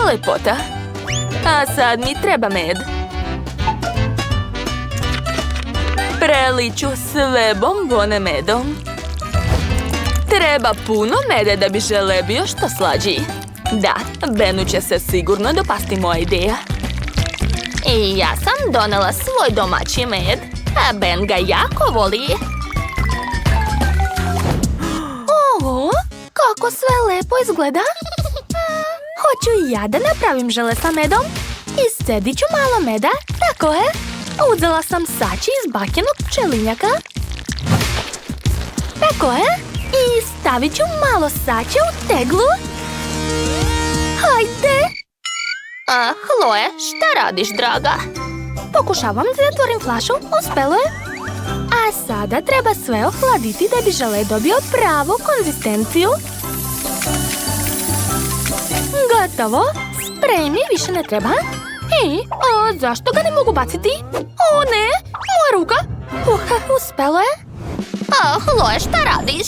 lepota. A sad mi treba med. Preliću sve bombone medom. Treba puno meda da bi žele bio što slađi. Da, Benu će se sigurno dopasti moja ideja. I ja sam donela svoj domaći med, a Ben ga jako voli. Oho, kako sve lepo izgleda. Hoću i ja da napravim žele sa medom. Iscedit ću malo meda, tako je. Uzela sam sači iz bakenog pčelinjaka. Tako je. I stavit ću malo sače u teglu. Hajde! Chloe, šta radiš, draga? Pokušavam da zatvorim flašu, uspelo je. A sada treba sve ohladiti da bi žele dobio pravu konzistenciju. Gotovo! Sprej mi više ne treba. Ej, zašto ga ne mogu baciti? O ne, moja ruka! Uspelo je. Chloe, šta radiš?